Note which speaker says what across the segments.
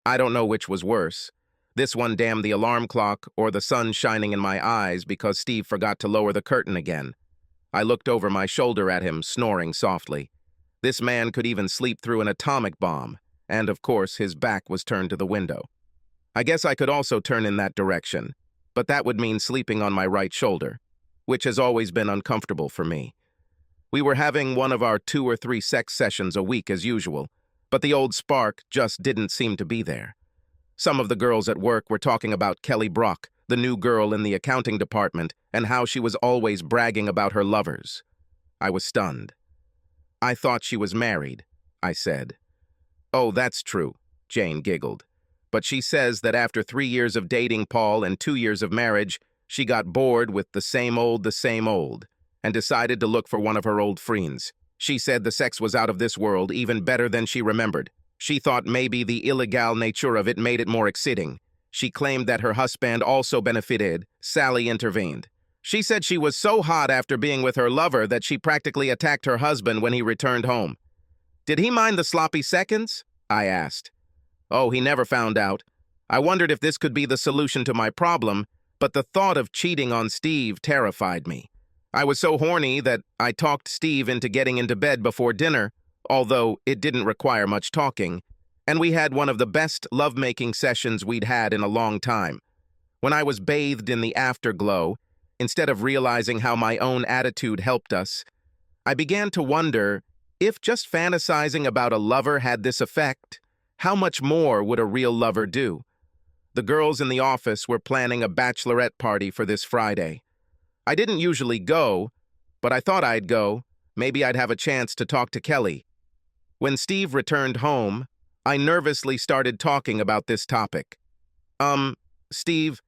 Speaker 1: I don't know which was worse. This one damned the alarm clock or the sun shining in my eyes because Steve forgot to lower the curtain again. I looked over my shoulder at him, snoring softly. This man could even sleep through an atomic bomb, and of course his back was turned to the window. I guess I could also turn in that direction, but that would mean sleeping on my right shoulder, which has always been uncomfortable for me. We were having one of our 2 or 3 sex sessions a week as usual, but the old spark just didn't seem to be there. Some of the girls at work were talking about Kelly Brock, the new girl in the accounting department, and how she was always bragging about her lovers. I was stunned. I thought she was married, I said. Oh, that's true, Jane giggled. But she says that after 3 years of dating Paul and 2 years of marriage, she got bored with the same old, and decided to look for one of her old friends. She said the sex was out of this world, even better than she remembered. She thought maybe the illegal nature of it made it more exciting. She claimed that her husband also benefited. Sally intervened. She said she was so hot after being with her lover that she practically attacked her husband when he returned home. Did he mind the sloppy seconds? I asked. Oh, he never found out. I wondered if this could be the solution to my problem, but the thought of cheating on Steve terrified me. I was so horny that I talked Steve into getting into bed before dinner, although it didn't require much talking, and we had one of the best lovemaking sessions we'd had in a long time. When I was bathed in the afterglow, instead of realizing how my own attitude helped us, I began to wonder if just fantasizing about a lover had this effect, how much more would a real lover do? The girls in the office were planning a bachelorette party for this Friday. I didn't usually go, but I thought I'd go. Maybe I'd have a chance to talk to Kelly. When Steve returned home, I nervously started talking about this topic. Steve,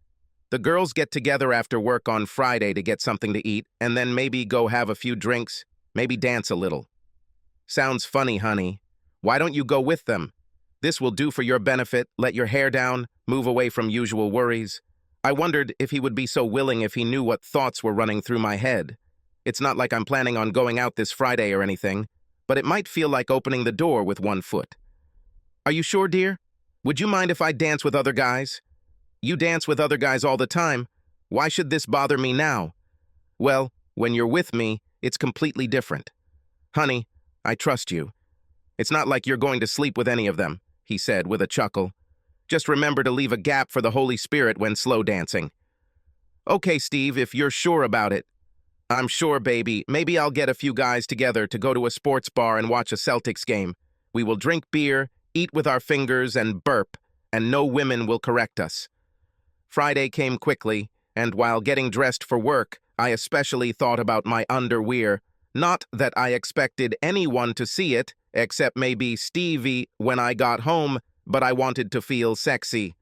Speaker 1: the girls get together after work on Friday to get something to eat, and then maybe go have a few drinks, maybe dance a little. Sounds funny, honey. Why don't you go with them? This will do for your benefit, let your hair down, move away from usual worries. I wondered if he would be so willing if he knew what thoughts were running through my head. It's not like I'm planning on going out this Friday or anything, but it might feel like opening the door with one foot. Are you sure, dear? Would you mind if I dance with other guys? You dance with other guys all the time. Why should this bother me now? Well, when you're with me, it's completely different. Honey, I trust you. It's not like you're going to sleep with any of them, he said with a chuckle. Just remember to leave a gap for the Holy Spirit when slow dancing. Okay, Steve, if you're sure about it. I'm sure, baby. Maybe I'll get a few guys together to go to a sports bar and watch a Celtics game. We will drink beer, eat with our fingers, and burp, and no women will correct us. Friday came quickly, and while getting dressed for work, I especially thought about my underwear. Not that I expected anyone to see it, except maybe Stevie when I got home, but I wanted to feel sexy.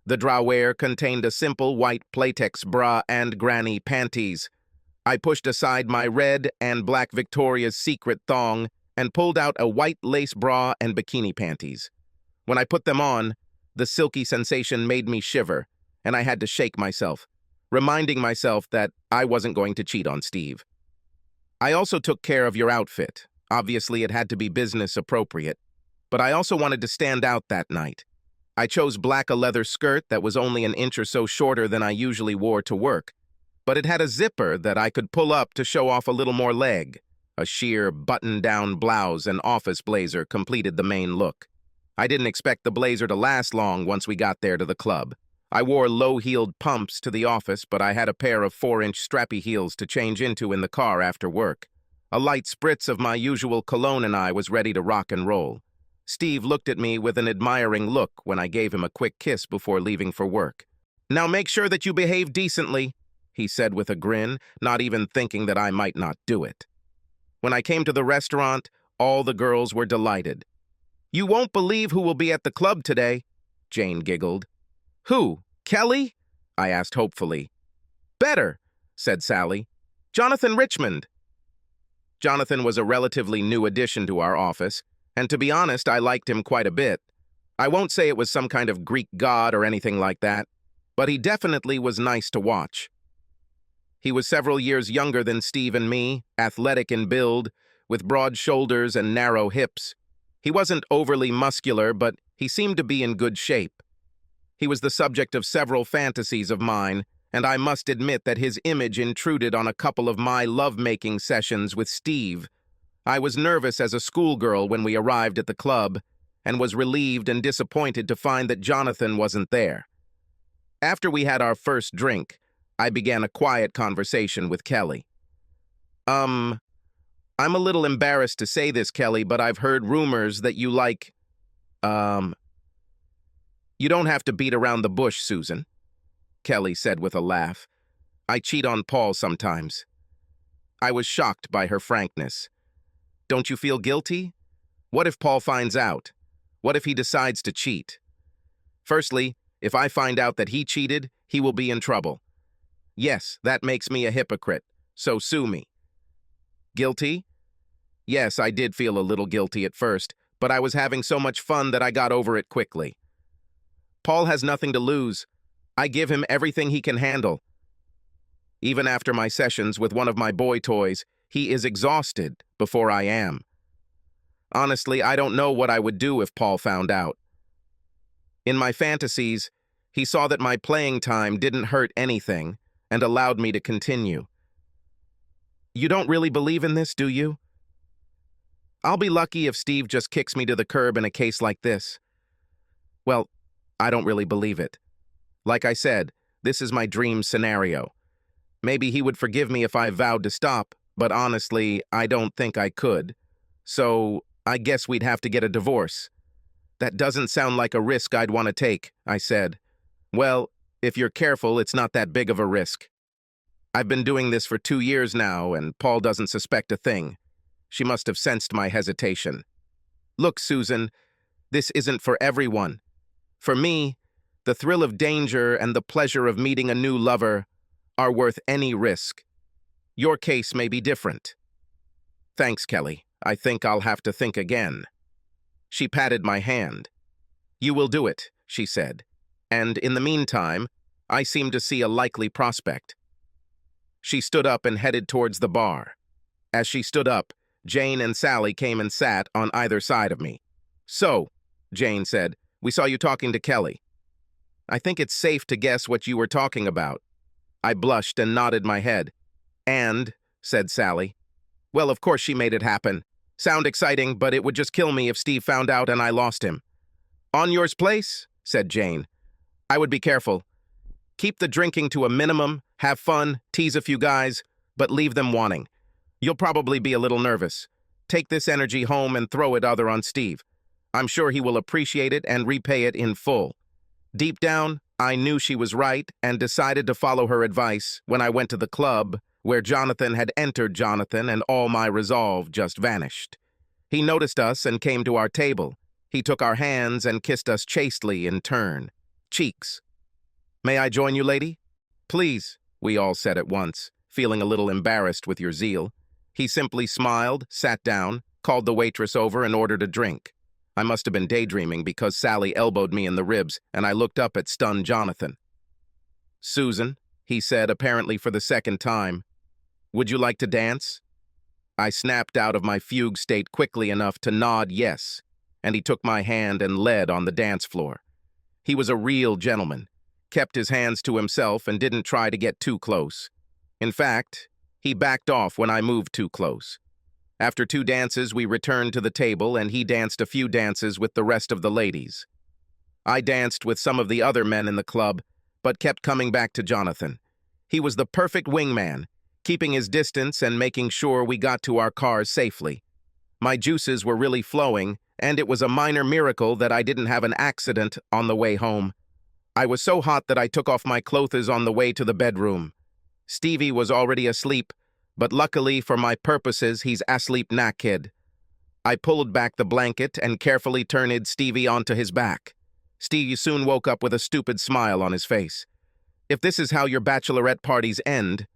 Speaker 1: The drawer contained a simple white Playtex bra and granny panties. I pushed aside my red and black Victoria's Secret thong and pulled out a white lace bra and bikini panties. When I put them on, the silky sensation made me shiver, and I had to shake myself, reminding myself that I wasn't going to cheat on Steve. I also took care of your outfit. Obviously, it had to be business appropriate, but I also wanted to stand out that night. I chose black a leather skirt that was only an inch or so shorter than I usually wore to work, but it had a zipper that I could pull up to show off a little more leg. A sheer button-down blouse and office blazer completed the main look. I didn't expect the blazer to last long once we got there to the club. I wore low-heeled pumps to the office, but I had a pair of 4-inch strappy heels to change into in the car after work. A light spritz of my usual cologne and I was ready to rock and roll. Steve looked at me with an admiring look when I gave him a quick kiss before leaving for work. "Now make sure that you behave decently," he said with a grin, not even thinking that I might not do it. When I came to the restaurant, all the girls were delighted. "You won't believe who will be at the club today," Jane giggled. "Who? Kelly?" I asked hopefully. "Better," said Sally. "Jonathan Richmond." Jonathan was a relatively new addition to our office, and to be honest, I liked him quite a bit. I won't say it was some kind of Greek god or anything like that, but he definitely was nice to watch. He was several years younger than Steve and me, athletic in build, with broad shoulders and narrow hips. He wasn't overly muscular, but He seemed to be in good shape. He was the subject of several fantasies of mine, and I must admit that his image intruded on a couple of my love-making sessions with Steve. I was nervous as a schoolgirl when we arrived at the club, and was relieved and disappointed to find that Jonathan wasn't there. After we had our first drink, I began a quiet conversation with Kelly. I'm a little embarrassed to say this, Kelly, but I've heard rumors that you like, You don't have to beat around the bush, Susan, Kelly said with a laugh. I cheat on Paul sometimes. I was shocked by her frankness. Don't you feel guilty? What if Paul finds out? What if he decides to cheat? Firstly, if I find out that he cheated, he will be in trouble. Yes, that makes me a hypocrite, so sue me. Guilty? Yes, I did feel a little guilty at first, but I was having so much fun that I got over it quickly. Paul has nothing to lose. I give him everything he can handle. Even after my sessions with one of my boy toys, he is exhausted before I am. Honestly, I don't know what I would do if Paul found out. In my fantasies, he saw that my playing time didn't hurt anything and allowed me to continue. You don't really believe in this, do you? I'll be lucky if Steve just kicks me to the curb in a case like this. Well, I don't really believe it. Like I said, this is my dream scenario. Maybe he would forgive me if I vowed to stop, but honestly, I don't think I could. So, I guess we'd have to get a divorce. That doesn't sound like a risk I'd want to take, I said. Well, if you're careful, it's not that big of a risk. I've been doing this for 2 years now, and Paul doesn't suspect a thing. She must have sensed my hesitation. Look, Susan, this isn't for everyone. For me, the thrill of danger and the pleasure of meeting a new lover are worth any risk. Your case may be different. Thanks, Kelly. I think I'll have to think again. She patted my hand. You will do it, she said. And in the meantime, I seem to see a likely prospect. She stood up and headed towards the bar. As she stood up, Jane and Sally came and sat on either side of me. So, Jane said, we saw you talking to Kelly. I think it's safe to guess what you were talking about. I blushed and nodded my head. And, said Sally, well, of course she made it happen. Sound exciting, but it would just kill me if Steve found out and I lost him. On yours place, said Jane. I would be careful. Keep the drinking to a minimum, have fun, tease a few guys, but leave them wanting. You'll probably be a little nervous. Take this energy home and throw it other on Steve. I'm sure he will appreciate it and repay it in full. Deep down, I knew she was right and decided to follow her advice when I went to the club where Jonathan had entered Jonathan and all my resolve just vanished. He noticed us and came to our table. He took our hands and kissed us chastely in turn. Cheeks. May I join you, lady? Please, we all said at once, feeling a little embarrassed with your zeal. He simply smiled, sat down, called the waitress over and ordered a drink. I must have been daydreaming because Sally elbowed me in the ribs and I looked up at stunned Jonathan. Susan, he said apparently for the second time, would you like to dance? I snapped out of my fugue state quickly enough to nod yes, and he took my hand and led on the dance floor. He was a real gentleman, kept his hands to himself and didn't try to get too close. In fact, he backed off when I moved too close. After 2 dances, we returned to the table and he danced a few dances with the rest of the ladies. I danced with some of the other men in the club, but kept coming back to Jonathan. He was the perfect wingman, keeping his distance and making sure we got to our cars safely. My juices were really flowing, and it was a minor miracle that I didn't have an accident on the way home. I was so hot that I took off my clothes on the way to the bedroom. Stevie was already asleep, but luckily for my purposes, he's asleep naked. I pulled back the blanket and carefully turned Stevie onto his back. Stevie soon woke up with a stupid smile on his face. If this is how your bachelorette parties end,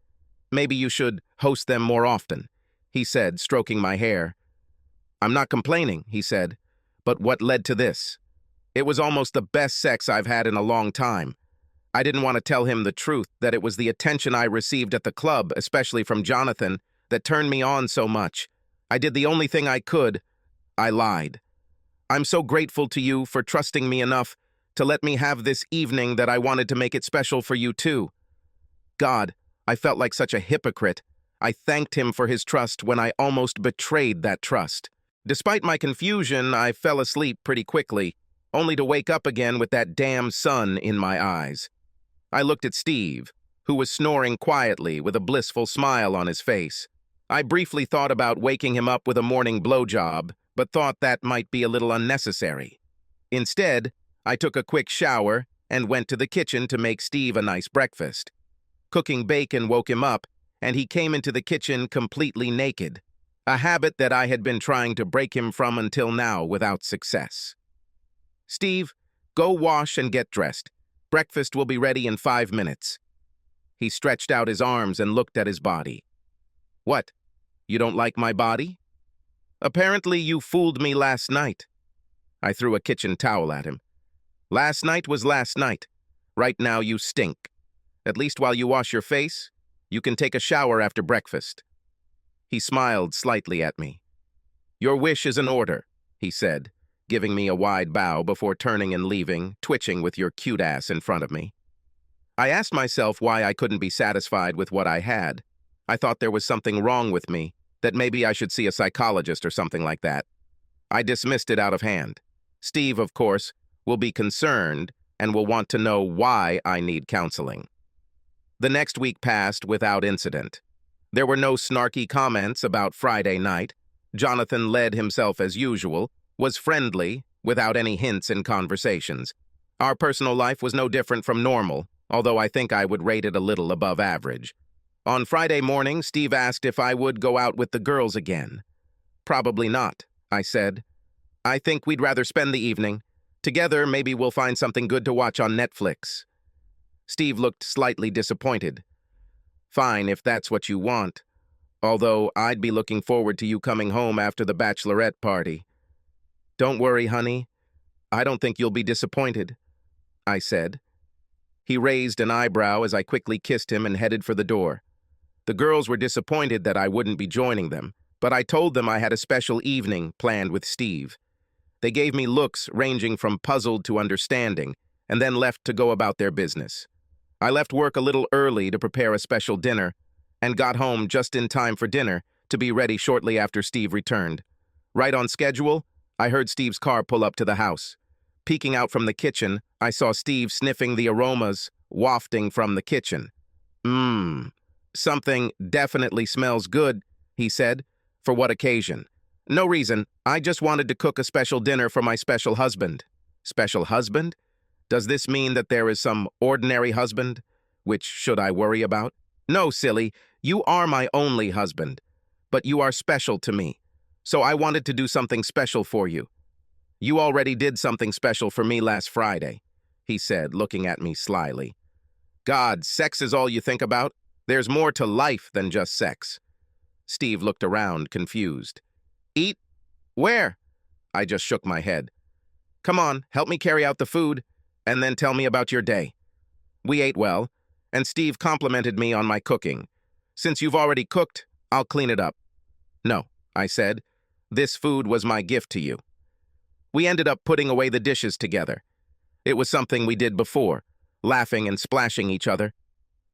Speaker 1: maybe you should host them more often, he said, stroking my hair. I'm not complaining, he said, but what led to this? It was almost the best sex I've had in a long time. I didn't want to tell him the truth, that it was the attention I received at the club, especially from Jonathan, that turned me on so much. I did the only thing I could. I lied. I'm so grateful to you for trusting me enough to let me have this evening that I wanted to make it special for you too. God, I felt like such a hypocrite. I thanked him for his trust when I almost betrayed that trust. Despite my confusion, I fell asleep pretty quickly, only to wake up again with that damn sun in my eyes. I looked at Steve, who was snoring quietly with a blissful smile on his face. I briefly thought about waking him up with a morning blowjob, but thought that might be a little unnecessary. Instead, I took a quick shower and went to the kitchen to make Steve a nice breakfast. Cooking bacon woke him up, and he came into the kitchen completely naked, a habit that I had been trying to break him from until now without success. "Steve, go wash and get dressed. Breakfast will be ready in 5 minutes." He stretched out his arms and looked at his body. "What? You don't like my body? Apparently you fooled me last night." I threw a kitchen towel at him. "Last night was last night. Right now you stink. At least while you wash your face, you can take a shower after breakfast." He smiled slightly at me. "Your wish is an order," he said, giving me a wide bow before turning and leaving, twitching with your cute ass in front of me. I asked myself why I couldn't be satisfied with what I had. I thought there was something wrong with me, that maybe I should see a psychologist or something like that. I dismissed it out of hand. Steve, of course, will be concerned and will want to know why I need counseling. The next week passed without incident. There were no snarky comments about Friday night. Jonathan led himself as usual, was friendly, without any hints in conversations. Our personal life was no different from normal, although I think I would rate it a little above average. On Friday morning, Steve asked if I would go out with the girls again. "Probably not," I said. "I think we'd rather spend the evening. Together, maybe we'll find something good to watch on Netflix." Steve looked slightly disappointed. "Fine, if that's what you want. Although I'd be looking forward to you coming home after the bachelorette party." "Don't worry, honey. I don't think you'll be disappointed," I said. He raised an eyebrow as I quickly kissed him and headed for the door. The girls were disappointed that I wouldn't be joining them, but I told them I had a special evening planned with Steve. They gave me looks ranging from puzzled to understanding, and then left to go about their business. I left work a little early to prepare a special dinner, and got home just in time for dinner to be ready shortly after Steve returned. Right on schedule, I heard Steve's car pull up to the house. Peeking out from the kitchen, I saw Steve sniffing the aromas wafting from the kitchen. "Something definitely smells good," he said. "For what occasion?" "No reason. I just wanted to cook a special dinner for my special husband." "Special husband? Does this mean that there is some ordinary husband? Which should I worry about?" "No, silly. You are my only husband. But you are special to me. So I wanted to do something special for you." "You already did something special for me last Friday," he said, looking at me slyly. "God, sex is all you think about? There's more to life than just sex." Steve looked around, confused. "Eat? Where?" I just shook my head. "Come on, help me carry out the food, and then tell me about your day." We ate well, and Steve complimented me on my cooking. "Since you've already cooked, I'll clean it up." "No," I said. "This food was my gift to you." We ended up putting away the dishes together. It was something we did before, laughing and splashing each other.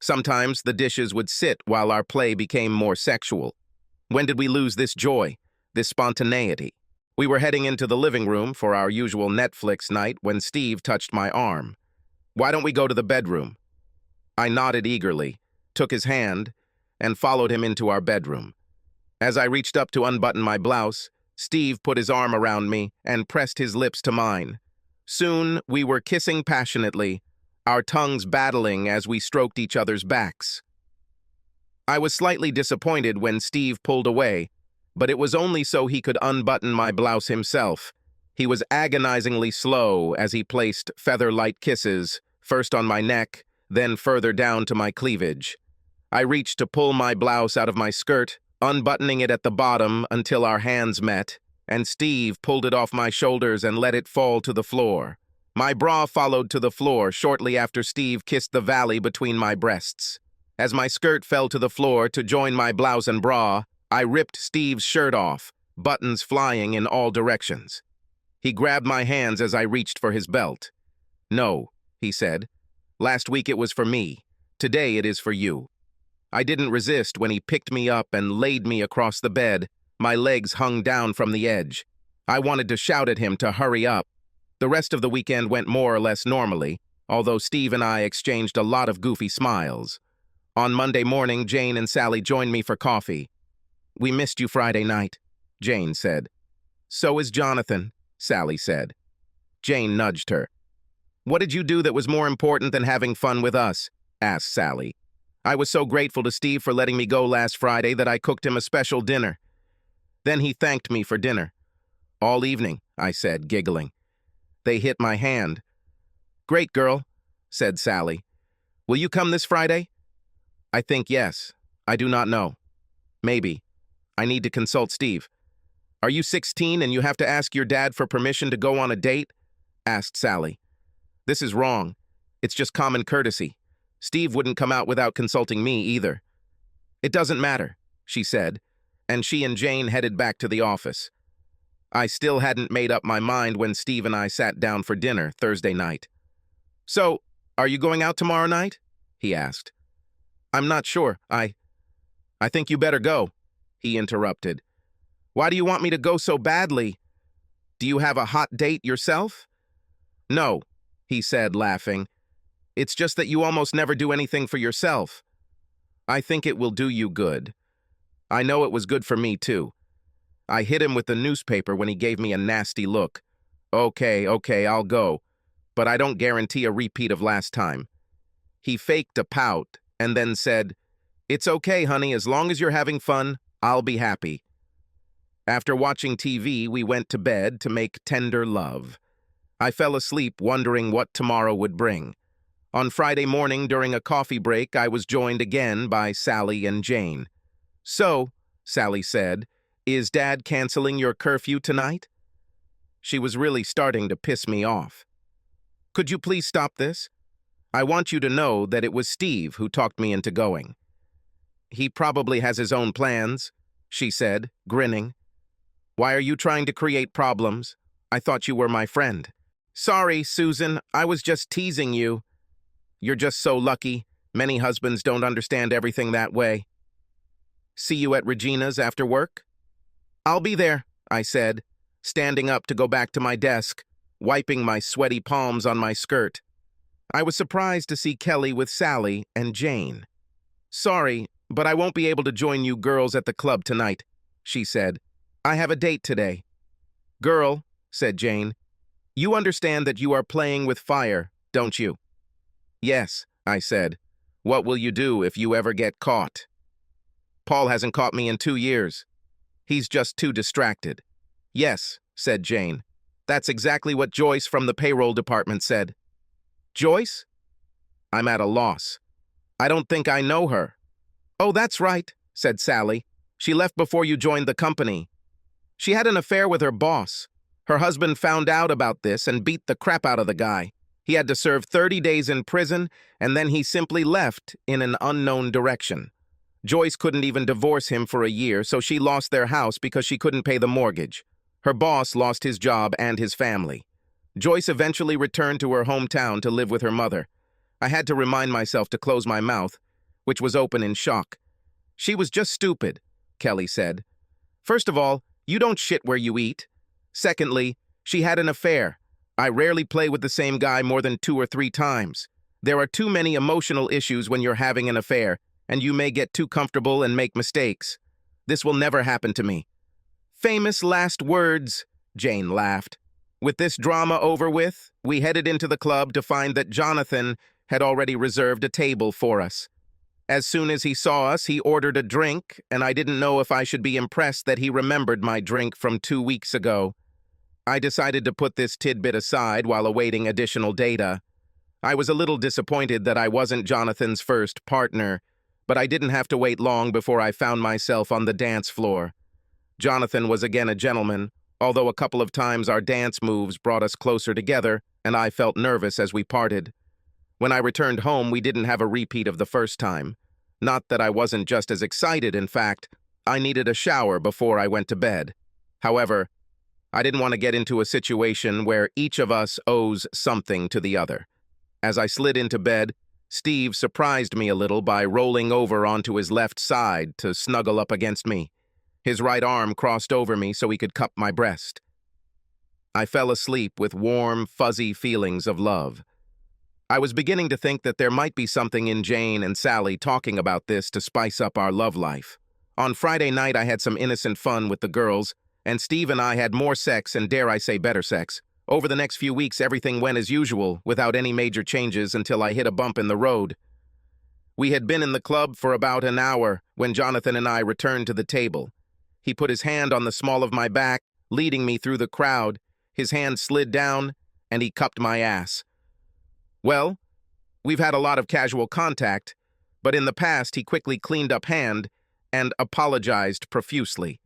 Speaker 1: Sometimes the dishes would sit while our play became more sexual. When did we lose this joy, this spontaneity? We were heading into the living room for our usual Netflix night when Steve touched my arm. "Why don't we go to the bedroom?" I nodded eagerly, took his hand, and followed him into our bedroom. As I reached up to unbutton my blouse, Steve put his arm around me and pressed his lips to mine. Soon we were kissing passionately, our tongues battling as we stroked each other's backs. I was slightly disappointed when Steve pulled away, but it was only so he could unbutton my blouse himself. He was agonizingly slow as he placed feather-light kisses, first on my neck, then further down to my cleavage. I reached to pull my blouse out of my skirt, unbuttoning it at the bottom until our hands met, and Steve pulled it off my shoulders and let it fall to the floor. My bra followed to the floor shortly after Steve kissed the valley between my breasts. As my skirt fell to the floor to join my blouse and bra, I ripped Steve's shirt off, buttons flying in all directions. He grabbed my hands as I reached for his belt. "No," he said. "Last week it was for me. Today it is for you." I didn't resist when he picked me up and laid me across the bed. My legs hung down from the edge. I wanted to shout at him to hurry up. The rest of the weekend went more or less normally, although Steve and I exchanged a lot of goofy smiles. On Monday morning, Jane and Sally joined me for coffee. "We missed you Friday night," Jane said. "So is Jonathan," Sally said. Jane nudged her. "What did you do that was more important than having fun with us?" asked Sally. "I was so grateful to Steve for letting me go last Friday that I cooked him a special dinner. Then he thanked me for dinner." "All evening," I said, giggling. They hit my hand. "Great girl," said Sally. "Will you come this Friday?" "I think yes. I do not know. Maybe. I need to consult Steve." "Are you 16 and you have to ask your dad for permission to go on a date?" asked Sally. "This is wrong. It's just common courtesy. Steve wouldn't come out without consulting me either." "It doesn't matter," she said, and she and Jane headed back to the office. I still hadn't made up my mind when Steve and I sat down for dinner Thursday night. "So, are you going out tomorrow night?" he asked. "I'm not sure. I think you better go," he interrupted. "Why do you want me to go so badly? Do you have a hot date yourself?" "No," he said, laughing. "It's just that you almost never do anything for yourself. I think it will do you good. I know it was good for me, too." I hit him with the newspaper when he gave me a nasty look. Okay, I'll go, but I don't guarantee a repeat of last time." He faked a pout and then said, "It's okay, honey, as long as you're having fun, I'll be happy." After watching TV, we went to bed to make tender love. I fell asleep wondering what tomorrow would bring. On Friday morning during a coffee break, I was joined again by Sally and Jane. "So," Sally said, "is Dad canceling your curfew tonight?" She was really starting to piss me off. "Could you please stop this? I want you to know that it was Steve who talked me into going." "He probably has his own plans," she said, grinning. "Why are you trying to create problems? I thought you were my friend." "Sorry, Susan, I was just teasing you. You're just so lucky. Many husbands don't understand everything that way." "See you at Regina's after work?" "I'll be there," I said, standing up to go back to my desk, wiping my sweaty palms on my skirt. I was surprised to see Kelly with Sally and Jane. "Sorry, but I won't be able to join you girls at the club tonight," she said. "I have a date today." "Girl," said Jane, "you understand that you are playing with fire, don't you?" "Yes," I said. "What will you do if you ever get caught?" "Paul hasn't caught me in 2 years. He's just too distracted." "Yes," said Jane. "That's exactly what Joyce from the payroll department said." "Joyce?" I'm at a loss. "I don't think I know her." "Oh, that's right," said Sally. "She left before you joined the company. She had an affair with her boss. Her husband found out about this and beat the crap out of the guy. He had to serve 30 days in prison, and then he simply left in an unknown direction. Joyce couldn't even divorce him for a year, so she lost their house because she couldn't pay the mortgage. Her boss lost his job and his family. Joyce eventually returned to her hometown to live with her mother. I had to remind myself to close my mouth, which was open in shock. "She was just stupid," Kelly said. "First of all, you don't shit where you eat. Secondly, she had an affair. I rarely play with the same guy more than 2 or 3 times. There are too many emotional issues when you're having an affair, and you may get too comfortable and make mistakes. This will never happen to me." "Famous last words," Jane laughed. With this drama over with, we headed into the club to find that Jonathan had already reserved a table for us. As soon as he saw us, he ordered a drink, and I didn't know if I should be impressed that he remembered my drink from 2 weeks ago. I decided to put this tidbit aside while awaiting additional data. I was a little disappointed that I wasn't Jonathan's first partner, but I didn't have to wait long before I found myself on the dance floor. Jonathan was again a gentleman, although a couple of times our dance moves brought us closer together, and I felt nervous as we parted. When I returned home, we didn't have a repeat of the first time. Not that I wasn't just as excited, in fact, I needed a shower before I went to bed. However, I didn't want to get into a situation where each of us owes something to the other. As I slid into bed, Steve surprised me a little by rolling over onto his left side to snuggle up against me. His right arm crossed over me so he could cup my breast. I fell asleep with warm, fuzzy feelings of love. I was beginning to think that there might be something in Jane and Sally talking about this to spice up our love life. On Friday night, I had some innocent fun with the girls, and Steve and I had more sex, and dare I say better sex. Over the next few weeks, everything went as usual, without any major changes until I hit a bump in the road. We had been in the club for about an hour when Jonathan and I returned to the table. He put his hand on the small of my back, leading me through the crowd. His hand slid down, and he cupped my ass. Well, we've had a lot of casual contact, but in the past he quickly cleaned up hand and apologized profusely.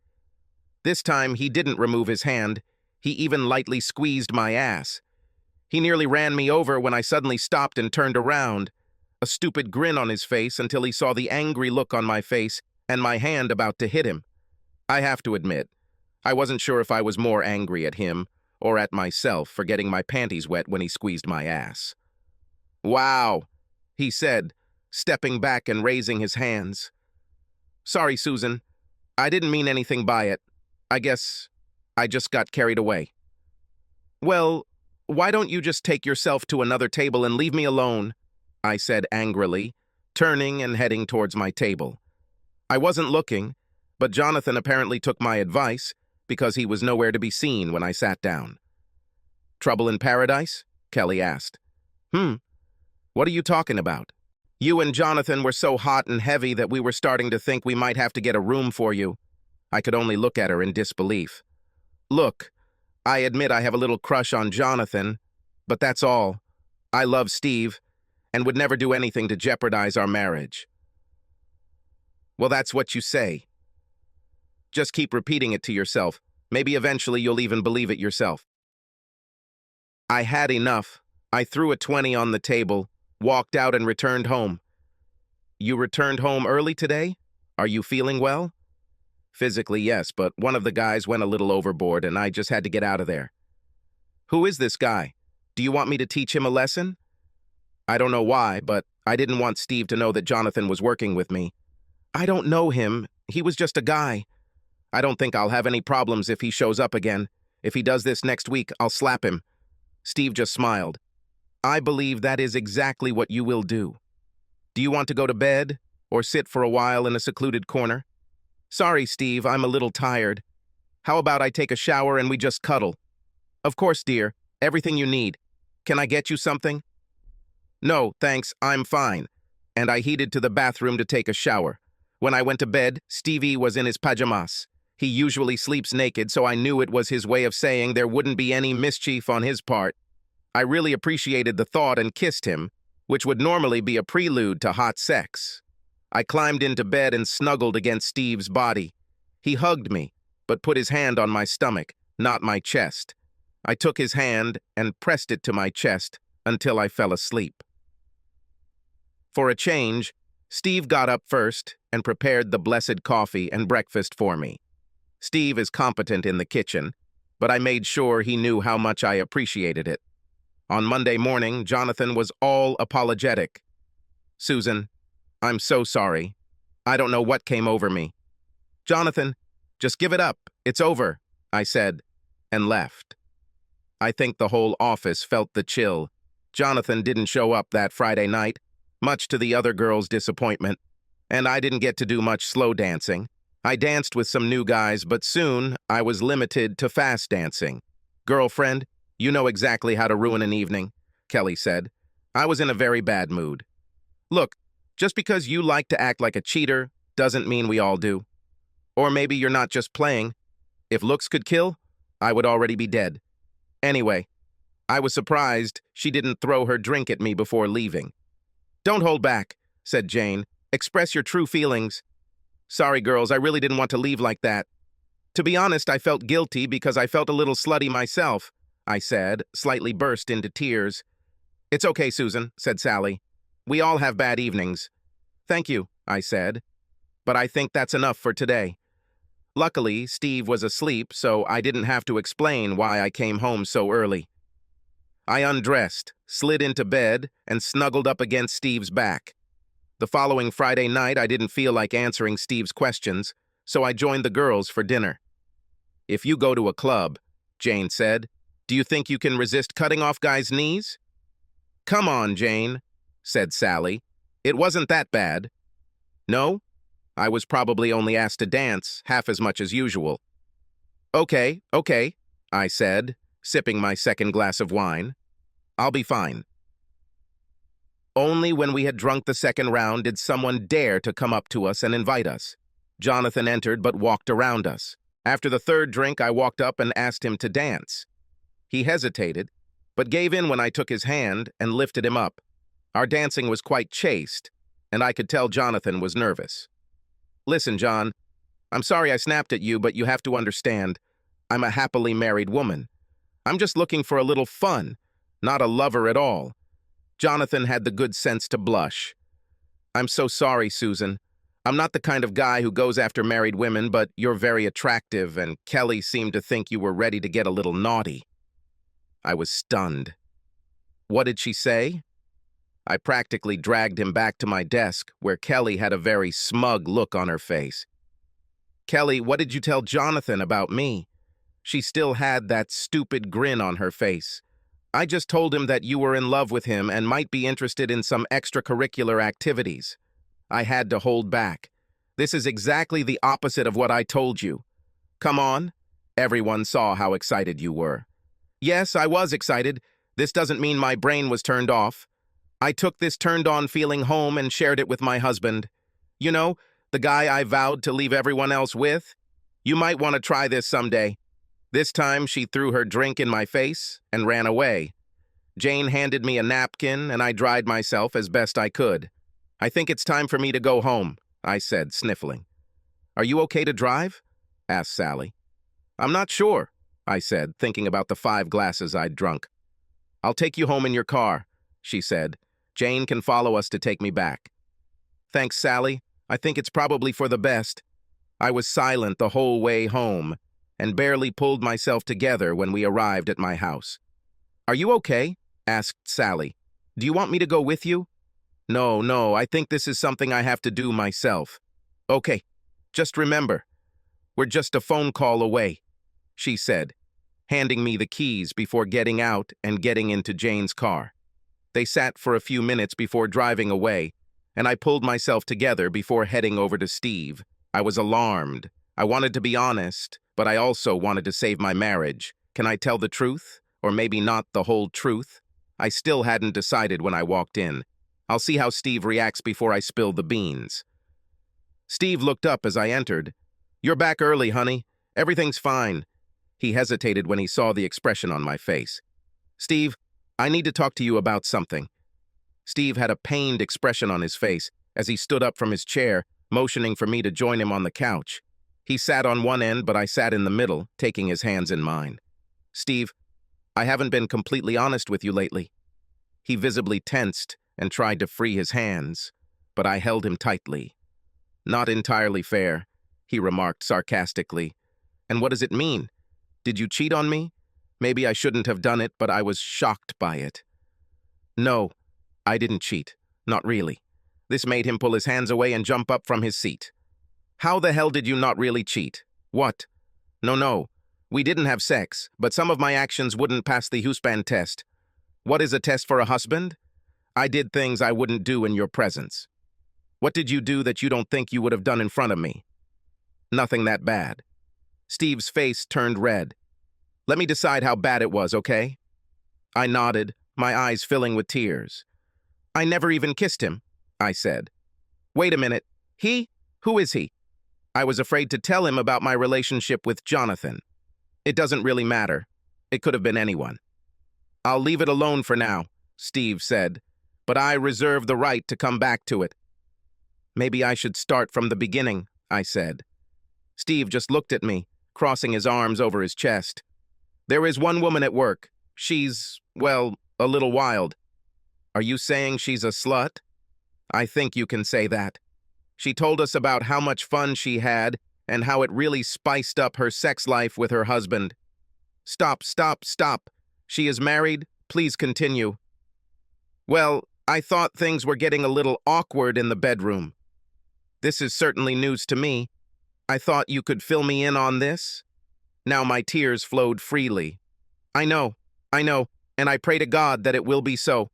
Speaker 1: This time he didn't remove his hand, he even lightly squeezed my ass. He nearly ran me over when I suddenly stopped and turned around, a stupid grin on his face until he saw the angry look on my face and my hand about to hit him. I have to admit, I wasn't sure if I was more angry at him or at myself for getting my panties wet when he squeezed my ass. "Wow," he said, stepping back and raising his hands. "Sorry, Susan. I didn't mean anything by it. I guess I just got carried away." "Well, why don't you just take yourself to another table and leave me alone?" I said angrily, turning and heading towards my table. I wasn't looking, but Jonathan apparently took my advice because he was nowhere to be seen when I sat down. "Trouble in paradise?" Kelly asked. What are you talking about?" "You and Jonathan were so hot and heavy that we were starting to think we might have to get a room for you." I could only look at her in disbelief. "Look, I admit I have a little crush on Jonathan, but that's all. I love Steve, and would never do anything to jeopardize our marriage." "Well, that's what you say. Just keep repeating it to yourself. Maybe eventually you'll even believe it yourself." I had enough. I threw a 20 on the table, walked out and returned home. "You returned home early today? Are you feeling well?" "Physically, yes, but one of the guys went a little overboard and I just had to get out of there." "Who is this guy? Do you want me to teach him a lesson?" "I don't know why, but I didn't want Steve to know that Jonathan was working with me." "I don't know him. He was just a guy. I don't think I'll have any problems if he shows up again. If he does this next week, I'll slap him." Steve just smiled. "I believe that is exactly what you will do. Do you want to go to bed or sit for a while in a secluded corner?" "Sorry, Steve, I'm a little tired. How about I take a shower and we just cuddle?" "Of course, dear. Everything you need. Can I get you something?" "No, thanks, I'm fine." And I headed to the bathroom to take a shower. When I went to bed, Stevie was in his pajamas. He usually sleeps naked, so I knew it was his way of saying there wouldn't be any mischief on his part. I really appreciated the thought and kissed him, which would normally be a prelude to hot sex. I climbed into bed and snuggled against Steve's body. He hugged me, but put his hand on my stomach, not my chest. I took his hand and pressed it to my chest until I fell asleep. For a change, Steve got up first and prepared the blessed coffee and breakfast for me. Steve is competent in the kitchen, but I made sure he knew how much I appreciated it. On Monday morning, Jonathan was all apologetic. "Susan, I'm so sorry. I don't know what came over me." "Jonathan, just give it up. It's over," I said, and left. I think the whole office felt the chill. Jonathan didn't show up that Friday night, much to the other girls' disappointment, and I didn't get to do much slow dancing. I danced with some new guys, but soon I was limited to fast dancing. "Girlfriend, you know exactly how to ruin an evening," Kelly said. I was in a very bad mood. "Look, just because you like to act like a cheater doesn't mean we all do. Or maybe you're not just playing. If looks could kill, I would already be dead. Anyway, I was surprised she didn't throw her drink at me before leaving." "Don't hold back," said Jane. "Express your true feelings." "Sorry, girls, I really didn't want to leave like that. To be honest, I felt guilty because I felt a little slutty myself," I said, slightly burst into tears. "It's okay, Susan," said Sally. "We all have bad evenings." "Thank you," I said. "But I think that's enough for today." Luckily, Steve was asleep, so I didn't have to explain why I came home so early. I undressed, slid into bed, and snuggled up against Steve's back. The following Friday night, I didn't feel like answering Steve's questions, so I joined the girls for dinner. "If you go to a club," Jane said, "do you think you can resist cutting off guys' knees?" "Come on, Jane," said Sally. "It wasn't that bad." "No? I was probably only asked to dance half as much as usual." Okay, I said, sipping my second glass of wine. "I'll be fine." Only when we had drunk the second round did someone dare to come up to us and invite us. Jonathan entered but walked around us. After the third drink, I walked up and asked him to dance. He hesitated, but gave in when I took his hand and lifted him up. Our dancing was quite chaste, and I could tell Jonathan was nervous. "Listen, John, I'm sorry I snapped at you, but you have to understand, I'm a happily married woman. I'm just looking for a little fun, not a lover at all." Jonathan had the good sense to blush. "I'm so sorry, Susan. I'm not the kind of guy who goes after married women, but you're very attractive, and Kelly seemed to think you were ready to get a little naughty." I was stunned. What did she say? I practically dragged him back to my desk, where Kelly had a very smug look on her face. "Kelly, what did you tell Jonathan about me?" She still had that stupid grin on her face. "I just told him that you were in love with him and might be interested in some extracurricular activities." I had to hold back. "This is exactly the opposite of what I told you." "Come on." Everyone saw how excited you were. "Yes, I was excited. This doesn't mean my brain was turned off. I took this turned-on feeling home and shared it with my husband. You know, the guy I vowed to leave everyone else with? You might want to try this someday." This time, she threw her drink in my face and ran away. Jane handed me a napkin, and I dried myself as best I could. "I think it's time for me to go home," I said, sniffling. "Are you okay to drive?" asked Sally. "I'm not sure," I said, thinking about the 5 glasses I'd drunk. "I'll take you home in your car," she said. "Jane can follow us to take me back." "Thanks, Sally. I think it's probably for the best." I was silent the whole way home, and barely pulled myself together when we arrived at my house. "Are you okay?" asked Sally. "Do you want me to go with you?" No, I think this is something I have to do myself." "Okay, just remember, we're just a phone call away," she said, handing me the keys before getting out and getting into Jane's car. They sat for a few minutes before driving away, and I pulled myself together before heading over to Steve. I was alarmed. I wanted to be honest, but I also wanted to save my marriage. Can I tell the truth? Or maybe not the whole truth? I still hadn't decided when I walked in. I'll see how Steve reacts before I spill the beans. Steve looked up as I entered. "You're back early, honey. Everything's fine." He hesitated when he saw the expression on my face. "Steve, I need to talk to you about something." Steve had a pained expression on his face as he stood up from his chair, motioning for me to join him on the couch. He sat on one end, but I sat in the middle, taking his hands in mine. "Steve, I haven't been completely honest with you lately." He visibly tensed and tried to free his hands, but I held him tightly. "Not entirely fair," he remarked sarcastically. "And what does it mean? Did you cheat on me? Maybe I shouldn't have done it, but I was shocked by it." "No, I didn't cheat. Not really." This made him pull his hands away and jump up from his seat. "How the hell did you not really cheat? What?" No. We didn't have sex, but some of my actions wouldn't pass the husband test." "What is a test for a husband?" "I did things I wouldn't do in your presence." "What did you do that you don't think you would have done in front of me?" "Nothing that bad." Steve's face turned red. "Let me decide how bad it was, okay?" I nodded, my eyes filling with tears. "I never even kissed him," I said. "Wait a minute. He? Who is he?" I was afraid to tell him about my relationship with Jonathan. "It doesn't really matter. It could have been anyone." "I'll leave it alone for now," Steve said, "but I reserve the right to come back to it." "Maybe I should start from the beginning," I said. Steve just looked at me, crossing his arms over his chest. "There is one woman at work. She's, well, a little wild." "Are you saying she's a slut?" "I think you can say that. She told us about how much fun she had and how it really spiced up her sex life with her husband. Stop, stop, stop. She is married? Please continue. Well, I thought things were getting a little awkward in the bedroom. This is certainly news to me. I thought you could fill me in on this. Now my tears flowed freely. I know, and I pray to God that it will be so.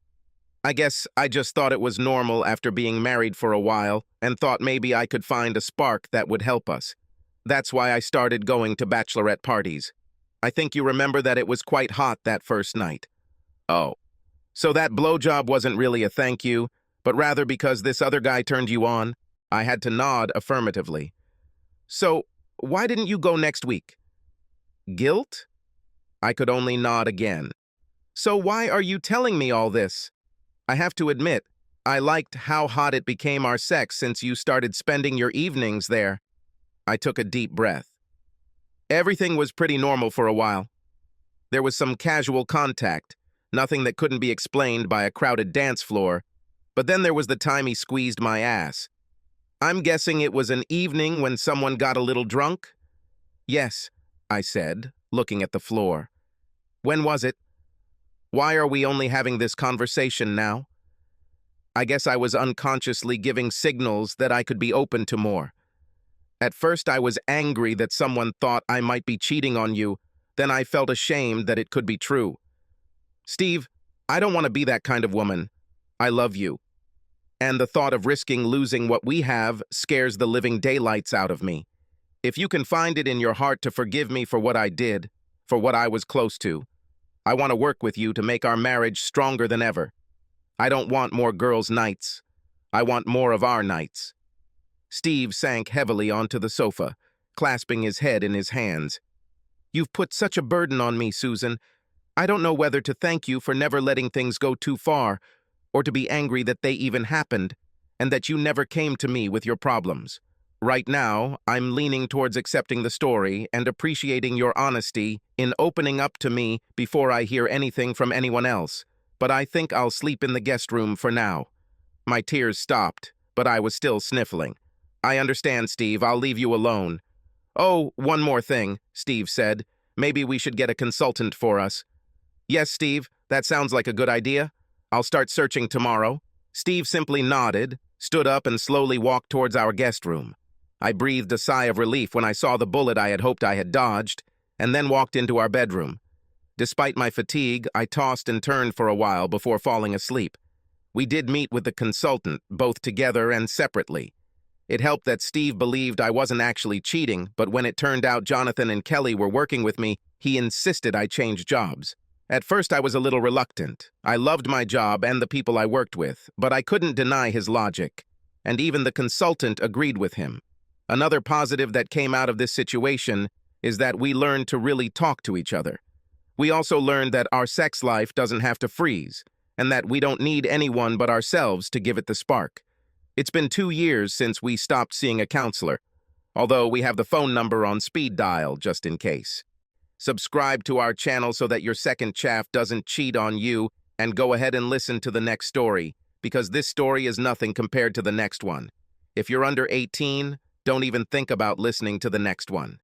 Speaker 1: I guess I just thought it was normal after being married for a while and thought maybe I could find a spark that would help us. That's why I started going to bachelorette parties. I think you remember that it was quite hot that first night. Oh, so that blowjob wasn't really a thank you, but rather because this other guy turned you on? I had to nod affirmatively. So, why didn't you go next week? Guilt? I could only nod again. So why are you telling me all this? I have to admit, I liked how hot it became our sex since you started spending your evenings there. I took a deep breath. Everything was pretty normal for a while. There was some casual contact, nothing that couldn't be explained by a crowded dance floor, but then there was the time he squeezed my ass. I'm guessing it was an evening when someone got a little drunk? Yes, I said, looking at the floor. When was it? Why are we only having this conversation now? I guess I was unconsciously giving signals that I could be open to more. At first I was angry that someone thought I might be cheating on you, then I felt ashamed that it could be true. Steve, I don't want to be that kind of woman. I love you. And the thought of risking losing what we have scares the living daylights out of me. If you can find it in your heart to forgive me for what I did, for what I was close to, I want to work with you to make our marriage stronger than ever. I don't want more girls' nights. I want more of our nights. Steve sank heavily onto the sofa, clasping his head in his hands. You've put such a burden on me, Susan. I don't know whether to thank you for never letting things go too far, or to be angry that they even happened, and that you never came to me with your problems. Right now, I'm leaning towards accepting the story and appreciating your honesty in opening up to me before I hear anything from anyone else, but I think I'll sleep in the guest room for now. My tears stopped, but I was still sniffling. I understand, Steve. I'll leave you alone. Oh, one more thing, Steve said. Maybe we should get a consultant for us. Yes, Steve, that sounds like a good idea. I'll start searching tomorrow. Steve simply nodded, stood up, and slowly walked towards our guest room. I breathed a sigh of relief when I saw the bullet I had hoped I had dodged, and then walked into our bedroom. Despite my fatigue, I tossed and turned for a while before falling asleep. We did meet with the consultant, both together and separately. It helped that Steve believed I wasn't actually cheating, but when it turned out Jonathan and Kelly were working with me, he insisted I change jobs. At first, I was a little reluctant. I loved my job and the people I worked with, but I couldn't deny his logic. And even the consultant agreed with him. Another positive that came out of this situation is that we learned to really talk to each other. We also learned that our sex life doesn't have to freeze, and that we don't need anyone but ourselves to give it the spark. It's been 2 years since we stopped seeing a counselor, although we have the phone number on speed dial just in case. Subscribe to our channel so that your second chaff doesn't cheat on you, and go ahead and listen to the next story, because this story is nothing compared to the next one. If you're under 18, don't even think about listening to the next one.